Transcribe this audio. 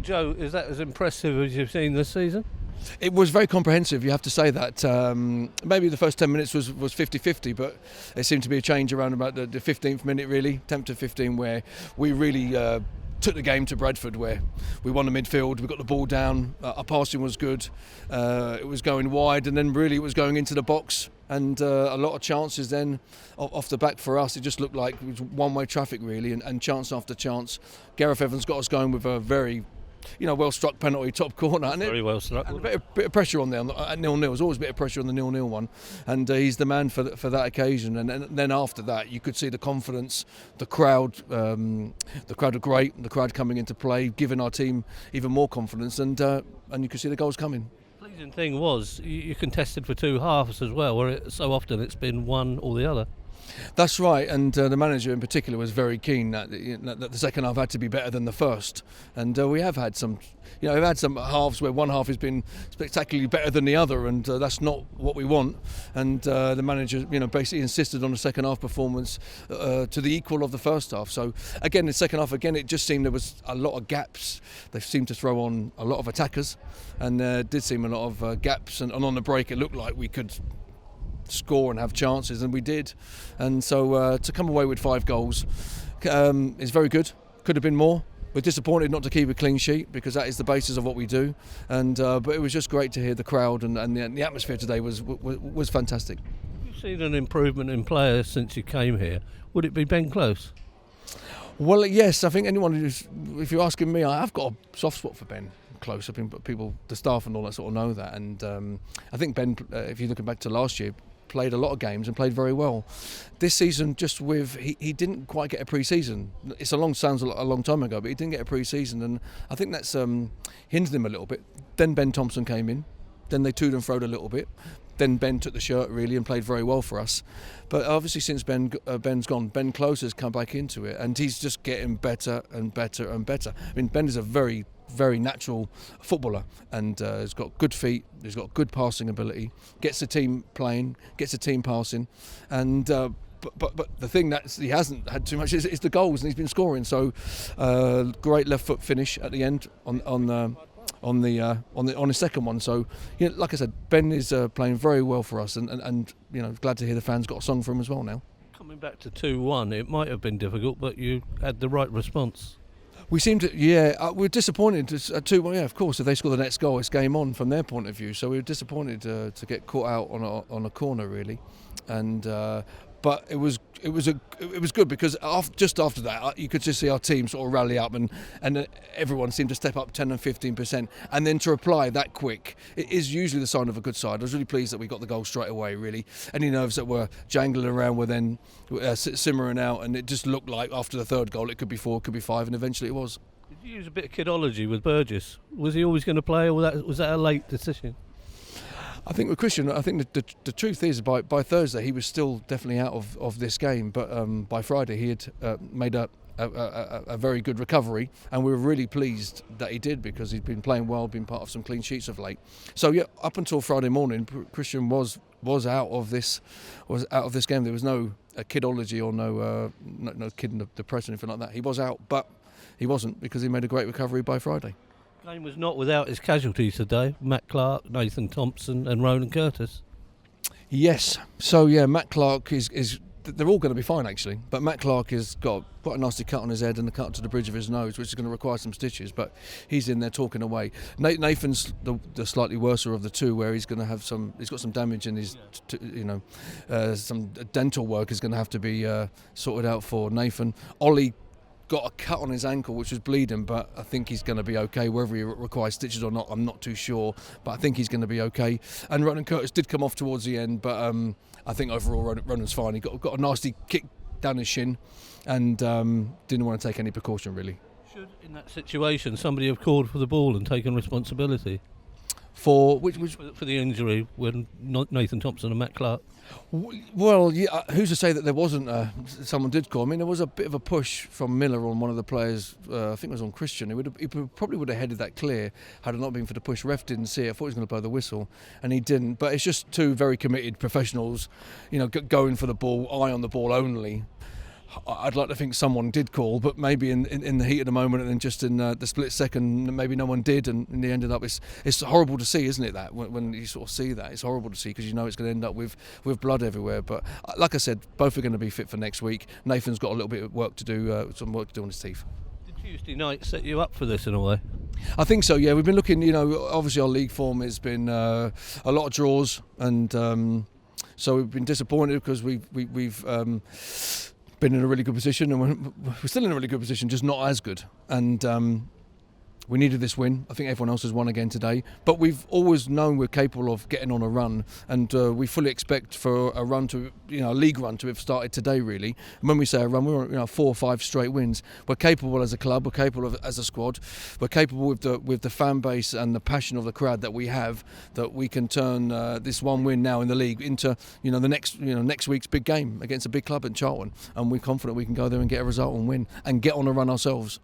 Joe, is that as impressive as you've seen this season? It was very comprehensive, you have to say that. Maybe the first 10 minutes was 50-50, but it seemed to be a change around about the 15th minute, really, 10 to 15, where we really took the game to Bradford, where we won the midfield, we got the ball down, our passing was good, it was going wide, and then really it was going into the box, and a lot of chances then off the back for us. It just looked like it was one-way traffic, really, and chance after chance. Gareth Evans got us going with a very well struck penalty, top corner, and Very well struck. and a bit of pressure on there at 0-0. There's always a bit of pressure on the 0-0 one, and he's the man for that occasion. And then after that, you could see the confidence, the crowd. The crowd are great. The crowd coming into play, giving our team even more confidence, and you could see the goals coming. The pleasing thing was you contested for two halves as well, where so often it's been one or the other. That's right, and the manager in particular was very keen that the second half had to be better than the first, and we have had some, we've had some halves where one half has been spectacularly better than the other, and that's not what we want. And the manager, basically insisted on the second half performance to the equal of the first half. So again, the second half, it just seemed there was a lot of gaps. They seemed to throw on a lot of attackers, and there did seem a lot of gaps. And on the break, it looked like we could score and have chances, and we did. And so to come away with 5 goals is very good. Could have been more. We're disappointed not to keep a clean sheet, because that is the basis of what we do. And but it was just great to hear the crowd, and the atmosphere today was fantastic. You've seen an improvement in players since you came here. Would it be Ben Close? Well, yes, I think if you're asking me, I have got a soft spot for Ben Close. I think people, the staff and all that sort of know that. And I think Ben, if you're looking back to last year, played a lot of games and played very well. This season, he didn't quite get a pre-season. Sounds a long time ago, but he didn't get a pre-season, and I think that's hindered him a little bit. Then Ben Thompson came in, then they toed and froed a little bit. Then Ben took the shirt really and played very well for us. But obviously since Ben's gone, Ben Close has come back into it, and he's just getting better and better and better. I mean, Ben is a very, very natural footballer, and he's got good feet, he's got good passing ability, gets the team playing, gets the team passing, and but the thing that he hasn't had too much is the goals, and he's been scoring. So great left foot finish at the end on his second one. So like I said, Ben is playing very well for us, and glad to hear the fans got a song for him as well now. Coming back to 2-1, it might have been difficult, but you had the right response. We seem to, we're disappointed at 2-1. Yeah, of course, if they score the next goal, it's game on from their point of view. So we were disappointed to get caught out on a corner, really, and. But it was good, because just after that you could just see our team sort of rally up, and everyone seemed to step up 10 and 15%, and then to reply that quick, it is usually the sign of a good side. I was really pleased that we got the goal straight away. Really, any nerves that were jangling around were then simmering out, and it just looked like after the third goal it could be 4, it could be 5, and eventually it was. Did you use a bit of kidology with Burgess? Was he always going to play, or was that a late decision? I think with Christian, I think the truth is by Thursday he was still definitely out of this game, but by Friday he had made a very good recovery, and we were really pleased that he did, because he'd been playing well, been part of some clean sheets of late. So yeah, up until Friday morning, Christian was out of this game. There was no kidology or no kid in the press or anything like that. He was out, but he wasn't, because he made a great recovery by Friday. The game was not without his casualties today. Matt Clark, Nathan Thompson and Ronan Curtis. Yes. So yeah, Matt Clark is they're all going to be fine actually, but Matt Clark has got quite a nasty cut on his head and a cut to the bridge of his nose, which is going to require some stitches, but he's in there talking away. Nathan's the slightly worser of the two, where he's got some damage in his some dental work is going to have to be sorted out for Nathan. Ollie got a cut on his ankle which was bleeding, but I think he's going to be okay. Whether he requires stitches or not, I'm not too sure, but I think he's going to be okay. And Ronan Curtis did come off towards the end, but I think overall Ronan's fine. He got a nasty kick down his shin, and didn't want to take any precaution really. Should, in that situation, somebody have called for the ball and taken responsibility? For which for the injury when Nathan Thompson and Matt Clark? Well, yeah, who's to say that there wasn't someone did call? I mean, there was a bit of a push from Miller on one of the players. I think it was on Christian. He probably would have headed that clear had it not been for the push. Ref didn't see it. I thought he was going to blow the whistle, and he didn't. But it's just two very committed professionals, going for the ball, eye on the ball only. I'd like to think someone did call, but maybe in the heat of the moment, and then just in the split second, maybe no one did, and they ended up. It's horrible to see, isn't it? That when you sort of see that, it's horrible to see because you know it's going to end up with blood everywhere. But like I said, both are going to be fit for next week. Nathan's got a little bit of work to do, some work to do on his teeth. Did Tuesday night set you up for this in a way? I think so. Yeah, we've been looking. Obviously our league form has been a lot of draws, and so we've been disappointed because we've been in a really good position, and we're still in a really good position, just not as good. And we needed this win. I think everyone else has won again today, but we've always known we're capable of getting on a run, and we fully expect for a run to, a league run to have started today. Really, and when we say a run, we're on 4 or 5 straight wins. We're capable as a club. We're capable as a squad. We're capable with the fan base and the passion of the crowd that we have. That we can turn this one win now in the league into the next week's big game against a big club in Charlton, and we're confident we can go there and get a result and win and get on a run ourselves.